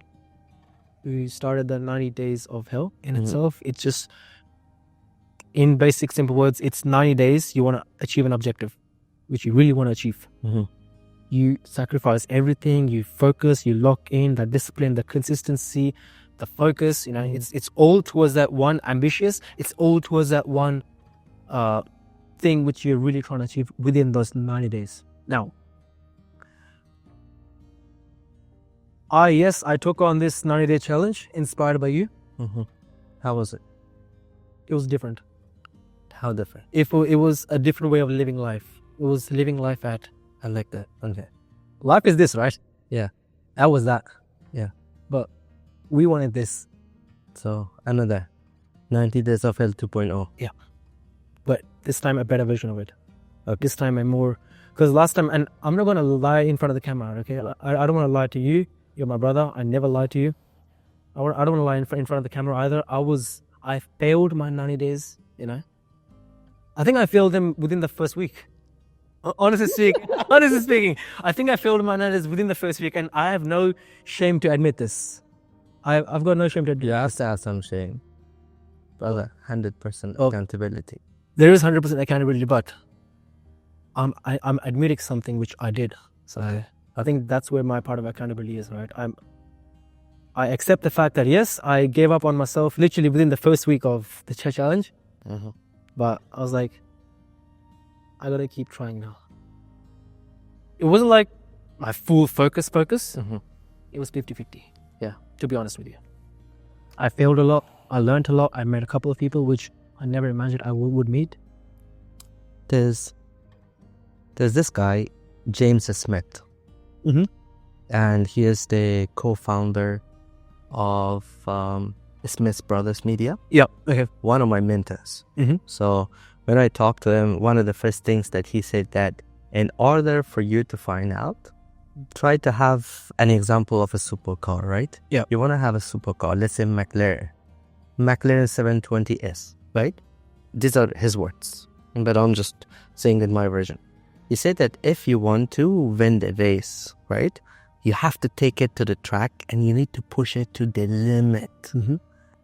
We started the 90 Days of Hell in itself. It's just, in basic, simple words, it's 90 days you want to achieve an objective, which you really want to achieve. Mm-hmm. You sacrifice everything, you focus, you lock in, the discipline, the consistency, the focus, you know, it's all towards that one ambitious, it's all towards that one thing which you're really trying to achieve within those 90 days. Now, I took on this 90-day challenge inspired by you. Mm-hmm. How was it? It was different. How different? It was a different way of living life. It was living life at, I like that. Okay. life is this, right? Yeah. That was that. Yeah. But we wanted this. So another 90 Days of Hell 2.0. Yeah. But this time a better version of it. Okay. This time a more, because last time, and I'm not going to lie in front of the camera, okay? I don't want to lie to you. You're my brother. I never lied to you. I don't want to lie in front of the camera either. I failed my 90 days, you know. I think I failed them within the first week. Honestly speaking, I think I failed my 90 days within the first week, and I have no shame to admit this. I've got no shame to admit. You have to have some shame. Brother, 100% accountability. There is 100% accountability, but I'm admitting something which I did. So I think that's where my part of accountability is, right? I accept the fact that yes, I gave up on myself literally within the first week of the challenge. Mm-hmm. But I was like, I gotta keep trying now. It wasn't like my full focus. Mm-hmm. It was 50-50. Yeah. To be honest with you. I failed a lot. I learned a lot. I met a couple of people which I never imagined I would meet. There's this guy, James Smith. Mm-hmm. And he is the co-founder of Smith Brothers Media. Yeah. Okay. One of my mentors. Mm-hmm. So when I talked to him, one of the first things that he said that in order for you to find out, try to have an example of a supercar, right? Yeah. You want to have a supercar, let's say McLaren 720S, right? These are his words, but I'm just saying in my version. He said that if you want to win the race, right, you have to take it to the track and you need to push it to the limit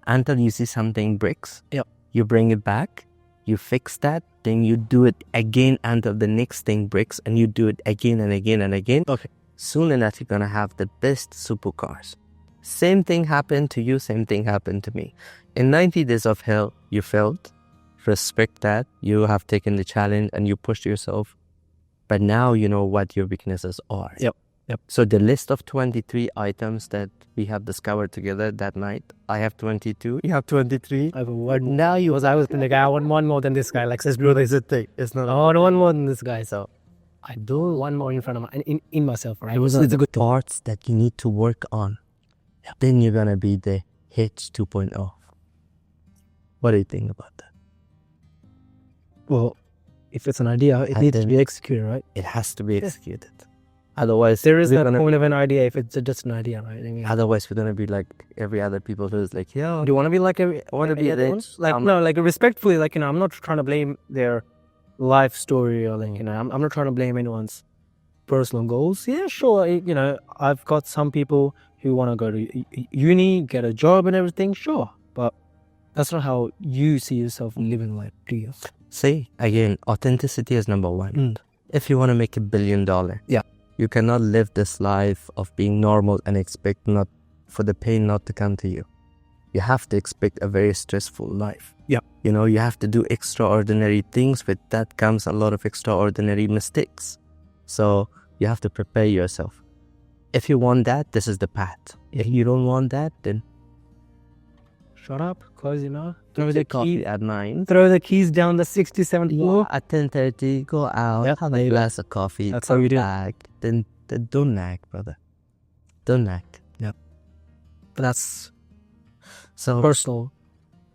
until you see something breaks. Yep. You bring it back, you fix that, then you do it again until the next thing breaks, and you do it again and again and again. Okay. Soon enough, you're going to have the best supercars. Same thing happened to you, same thing happened to me. In 90 Days of Hell, you failed. Respect that. You have taken the challenge and you pushed yourself. But now you know what your weaknesses are. Yep. So the list of 23 items that we have discovered together that night, I have 22, you have 23. I have a word. Now you... I was like, I want one more than this guy. Like, says, bro, It's a thing. It's not... I want one more than this guy. So I do one more in front of in myself, right? Those are the parts that you need to work on. Then you're going to be the Hitch 2.0. What do you think about that? Well, if it's an idea, it needs to be executed, right? It has to be executed. Otherwise, There is that point of an idea if it's just an idea, right? I mean, otherwise we're gonna be like every other people who's like, yeah, do you want to be like I want to be rich. Like no, like respectfully, like I'm not trying to blame their life story or like I'm not trying to blame anyone's personal goals. Yeah, sure. I've got some people who want to go to uni, get a job and everything. Sure, but that's not how you see yourself living life, do you? See, again, authenticity is number one. If you want to make $1 billion, you cannot live this life of being normal and expect not for the pain not to come to you. You have to expect a very stressful life. Yeah. You have to do extraordinary things. With that comes a lot of extraordinary mistakes. So you have to prepare yourself. If you want that, this is the path. If you don't want that, then shut up, close your mouth. throw the key at 9. Throw the keys down the 67th floor. At 10:30, go out, have a glass of coffee. That's how you do. Then don't nag, brother. Don't nag. Yeah. But that's so personal,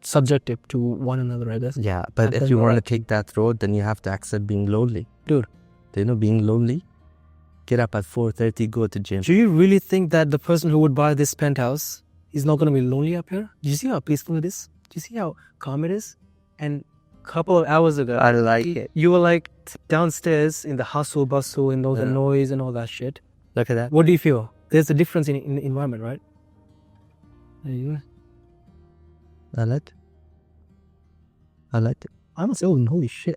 subjective to one another, I guess. Yeah, but if you want to take that road, then you have to accept being lonely. Dude. Do you know being lonely? Get up at 4:30, go to gym. Do you really think that the person who would buy this penthouse is not going to be lonely up here? Do you see how peaceful it is? Do you see how calm it is? And a couple of hours ago, I like it. You were like downstairs in the hustle, bustle, and all the noise and all that shit. Look at that. What do you feel? There's a difference in the environment, right? There you go. I like it. I'm still holy shit.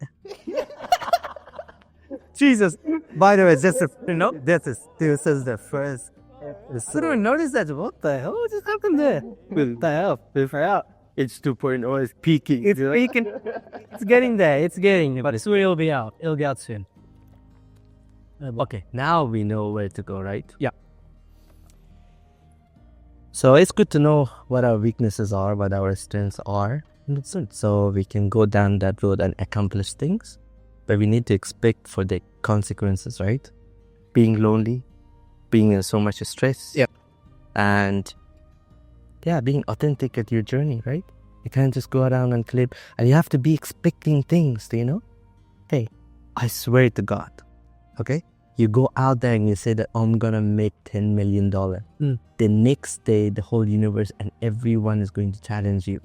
Jesus. By the way, this is the first. I don't notice that. What the hell just happened there? What the hell? It's 2.0 is peaking. It's peaking. It's getting there. But soon it'll be out. It'll be out soon. Okay, now we know where to go, right? Yeah. So it's good to know what our weaknesses are, what our strengths are. So we can go down that road and accomplish things. But we need to expect for the consequences, right? Being lonely, being in so much stress. Yeah. And being authentic at your journey, right? You can't just go around and claim. And you have to be expecting things, Hey, I swear to God, okay? You go out there and you say that I'm going to make $10 million. The next day, the whole universe and everyone is going to challenge you.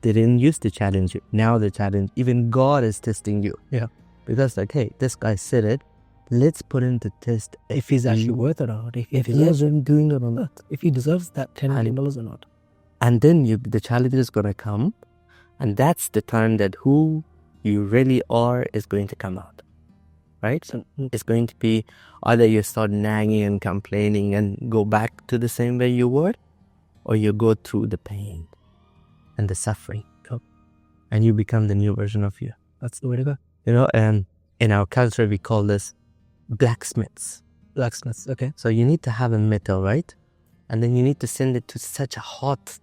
They didn't used to challenge you. Now they challenge. Even God is testing you. Yeah. Because hey, this guy said it. Let's put him to test if he's actually worth it or not. If he isn't doing it or not. If he deserves that $10 million or not. And then the challenge is going to come. And that's the time that who you really are is going to come out. Right? So it's going to be either you start nagging and complaining and go back to the same way you were. Or you go through the pain and the suffering. And you become the new version of you. That's the way to go. And in our culture, we call this blacksmiths. Blacksmiths, okay. So you need to have a metal, right? And then you need to send it to such a hot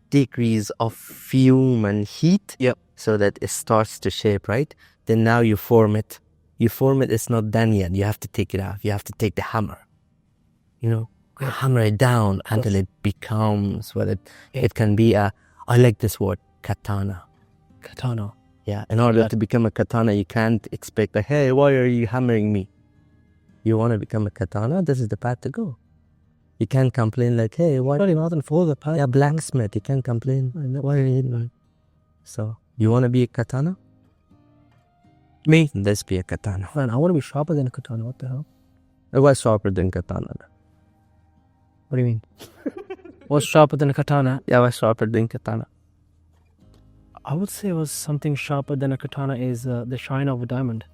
degrees of fume and heat. Yep. So that it starts to shape, right? Then now you form it. It's not done yet. You have to take it out. You have to take the hammer. Hammer it down until it becomes what it can be I like this word, katana. Katana. Yeah, in order to become a katana, you can't expect hey, why are you hammering me? You want to become a katana? This is the path to go. You can't complain hey, why? Not even follow the path. Yeah, blacksmith. You can't complain. Why are you doing? So, you want to be a katana? Me? Let's be a katana. Man, I want to be sharper than a katana. What the hell? What's sharper than katana? What do you mean? What's sharper than a katana? Yeah, what's sharper than katana? I would say was something sharper than a katana is the shine of a diamond.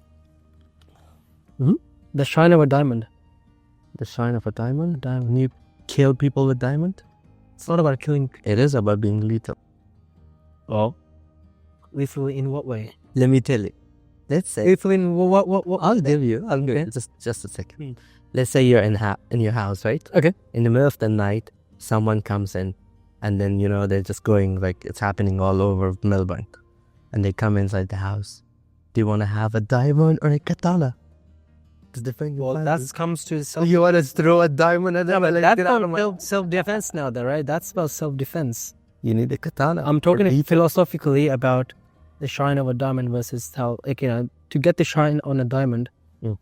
The shine of a diamond. The shine of a diamond? Diamond. You kill people with diamond? It's not about killing. It is about being lethal. Oh. Lethal in what way? Let me tell you. Let's say. Lethal in what? I'll give you. I'll give you. Just a second. Let's say you're in your house, right? Okay. In the middle of the night, someone comes in. And then, they're just going it's happening all over Melbourne. And they come inside the house. Do you want to have a diamond or a katana? It's different. Well, that comes to self. You want to throw a diamond at them? That's about self-defense now, right? That's about self-defense. You need a katana. I'm talking philosophically about the shine of a diamond versus how, like, to get the shine on a diamond,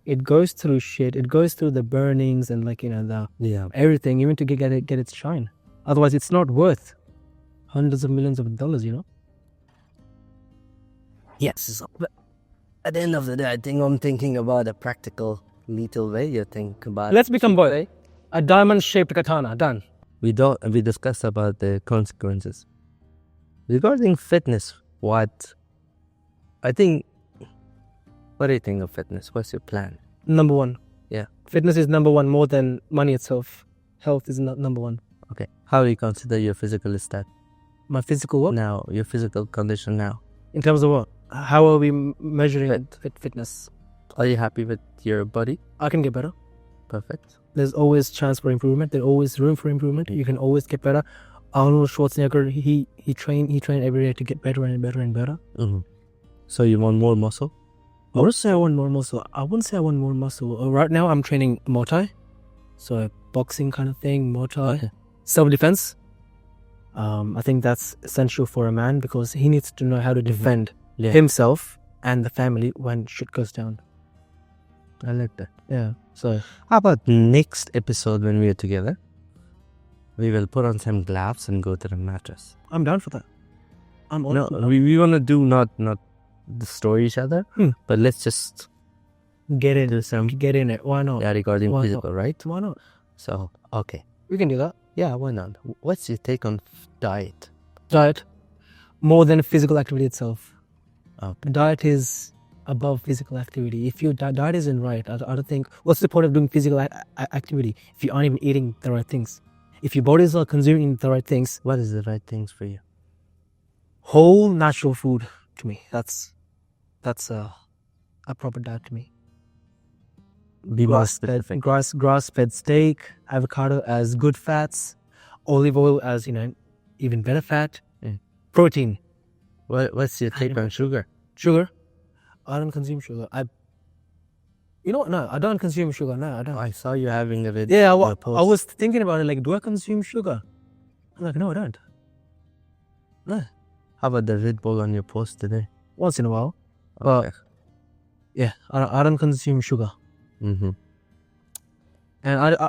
it goes through shit. It goes through the burnings and, like, the everything, even to get its shine. Otherwise, it's not worth hundreds of millions of dollars, Yes. So, but at the end of the day, I think I'm thinking about a practical little way. You think about. Let's become boy. A diamond-shaped katana. Done. We discussed about the consequences. Regarding fitness, what do you think of fitness? What's your plan? Number one. Yeah. Fitness is number one more than money itself. Health is not number one. Okay. How do you consider your physical stat? My physical what? Now, your physical condition now. In terms of what? How are we measuring fitness? Are you happy with your body? I can get better. Perfect. There's always chance for improvement. There's always room for improvement. You can always get better. Arnold Schwarzenegger, he trained every day to get better and better and better. Mm-hmm. So you want more muscle? I wouldn't say I want more muscle. Right now I'm training Muay Thai. So a boxing kind of thing, Muay Thai. Okay. Self-defense. I think that's essential for a man because he needs to know how to defend himself and the family when shit goes down. I like that. Yeah. So how about next episode when we are together? We will put on some gloves and go to the mattress. I'm down for that. I'm on. No, we want to do not destroy each other, but let's just get in it. Why not? Yeah, regarding Why physical, not? right? Why not? So, okay. We can do that. Yeah, why not? What's your take on diet? Diet, more than physical activity itself. Okay. Diet is above physical activity. If your diet isn't right, I don't think, what's the point of doing physical activity if you aren't even eating the right things? If your body is not consuming the right things. What is the right things for you? Whole natural food to me. That's a proper diet to me. Be more specific. Grass-fed steak, avocado as good fats, olive oil as, even better fat, protein. What's your take on sugar? Sugar? I don't consume sugar. No, I don't consume sugar. No, I don't. I saw you having a video. Yeah, I was thinking about it, like, do I consume sugar? I'm like, no, I don't. No. How about the Red Bull on your post today? Once in a while. Okay. Yeah, I don't consume sugar. Mm-hmm. And I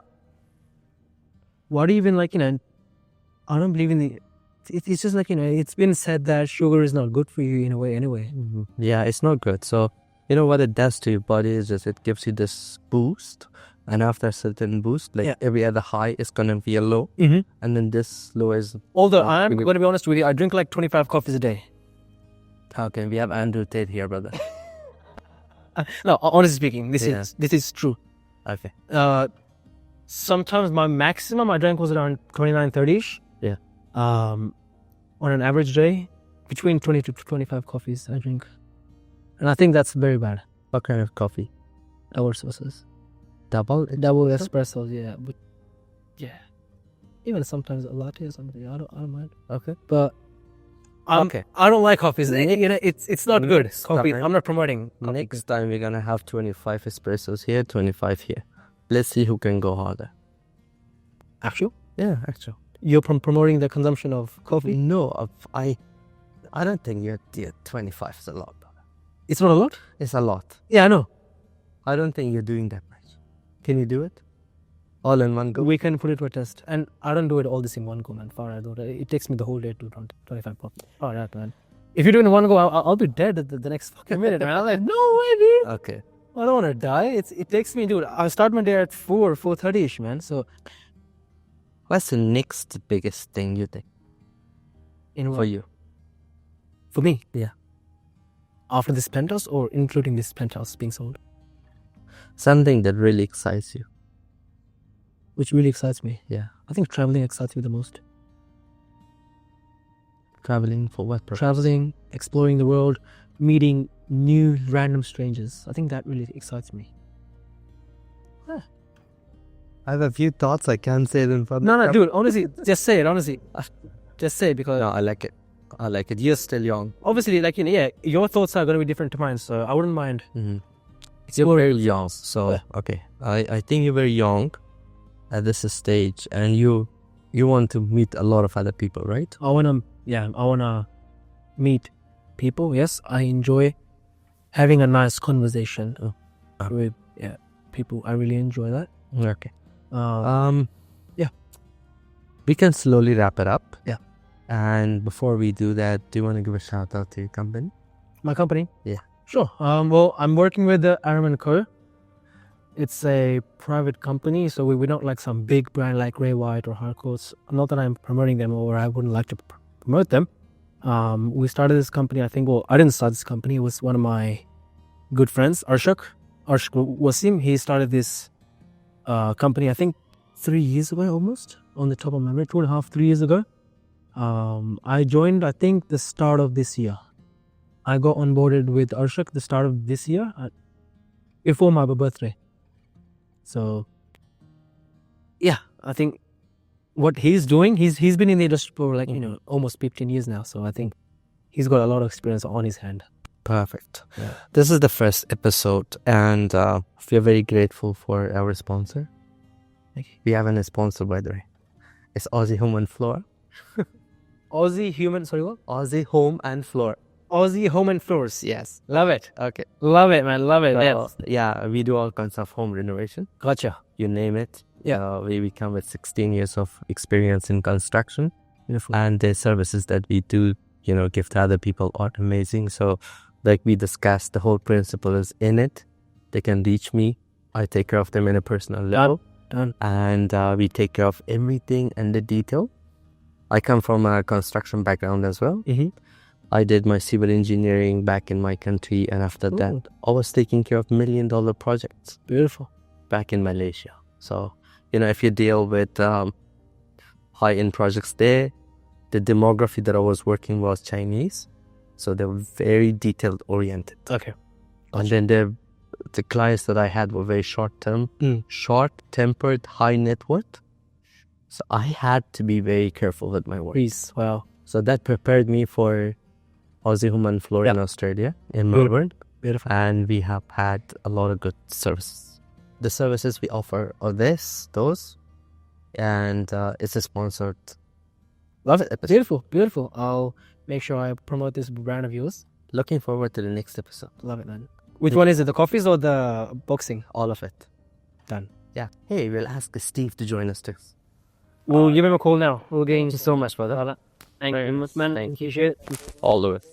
what even, like, I don't believe in the... It's just like, it's been said that sugar is not good for you in a way anyway. Mm-hmm. Yeah, it's not good. So, what it does to your body is just it gives you this boost. And after a certain boost, every other high is going to be a low. Mm-hmm. And then this low is... Although I'm going to be honest with you, I drink like 25 coffees a day. Okay, we have Andrew Tate here, brother. No, honestly speaking, this is true. Okay. Sometimes my maximum I drank was around 29, 30-ish. Yeah. On an average day, between 20 to 25 coffees I drink. And I think that's very bad. What kind of coffee? Our sources. Double espressos, yeah. But yeah. Even sometimes a latte or something. I don't mind. Okay. But I don't like coffees. It's not good. Coffee. I'm not promoting coffee. Next time we're gonna have 25 espressos here, 25 here. Let's see who can go harder. Actual? Yeah, actual. You're promoting the consumption of coffee? No, I don't think your 25 is a lot. It's not a lot? It's a lot. Yeah, I know. I don't think you're doing that much. Can you do it? All in one go? We can put it to a test. And I don't do it all this in one go, man. Far out. It takes me the whole day to 25 coffee. Far out, man. If you do it in one go, I'll be dead at the next fucking minute, man. I'm like, no way, dude. Okay. I don't want to die. It takes me, dude. I start my day at 4:30ish, man. So, what's the next biggest thing you think? For you? For me? Yeah. After this penthouse or including this penthouse being sold? Something that really excites you. Which really excites me? Yeah. I think traveling excites me the most. Traveling for what purpose? Traveling, exploring the world, meeting new random strangers. I think that really excites me. Yeah. I have a few thoughts. I can't say them. No, dude. Honestly, just say it. Honestly, just say it because... No, I like it. You're still young. Obviously, your thoughts are going to be different to mine, so I wouldn't mind. Mm-hmm. You're very young, so okay. I think you're very young at this stage, and you You want to meet a lot of other people, right? I wanna meet people. Yes, I enjoy having a nice conversation with people. I really enjoy that. Okay. Yeah. We can slowly wrap it up. Yeah. And before we do that, do you want to give a shout out to your company? My company? Yeah. Sure. Well, I'm working with the Aram & Co. It's a private company, so we're not like some big brand like Ray White or Harcourts. Not that I'm promoting them, or I wouldn't like to promote them. We started this company, I didn't start this company. It was one of my good friends, Arshak Wasim. He started this company, I think 3 years ago, almost, on the top of my memory, 2.5, 3 years ago. I joined, I think, the start of this year. I got onboarded with Arshak the start of this year, before my birthday. So, yeah, I think what he's doing, he's been in the industry for like, almost 15 years now. So I think he's got a lot of experience on his hand. Perfect. Yeah. This is the first episode, and we're very grateful for our sponsor. We have a sponsor, by the way. It's Aussie Home and Floor. Aussie Home and Floor. Aussie Home and Floors, yes. Love it. Okay. Love it, man. Love it. Yeah, we do all kinds of home renovation. Gotcha. You name it. Yeah. We come with 16 years of experience in construction. Beautiful. And the services that we do, give to other people are amazing. So, like we discussed, the whole principle is in it. They can reach me. I take care of them in a personal level. Done. And we take care of everything and the detail. I come from a construction background as well. Mm-hmm. I did my civil engineering back in my country, and after that, I was taking care of $1 million projects. Beautiful. Back in Malaysia. So, if you deal with high-end projects there, the demography that I was working was Chinese, so they were very detail-oriented. Okay. And then the clients that I had were very short-term, short-tempered, high net worth. So I had to be very careful with my work. Wow. So that prepared me for Aussie Home and Floor in Australia, in Melbourne. Beautiful. And we have had a lot of good services. The services we offer are those, and it's a sponsored. Love it. Beautiful. I'll make sure I promote this brand of yours. Looking forward to the next episode. Love it, man. Which one is it? The coffees or the boxing? All of it. Done. Yeah. Hey, we'll ask Steve to join us too. We'll give him a call now. We'll get Thank you so much, brother. Thank you very much, man. Thank you. All of it.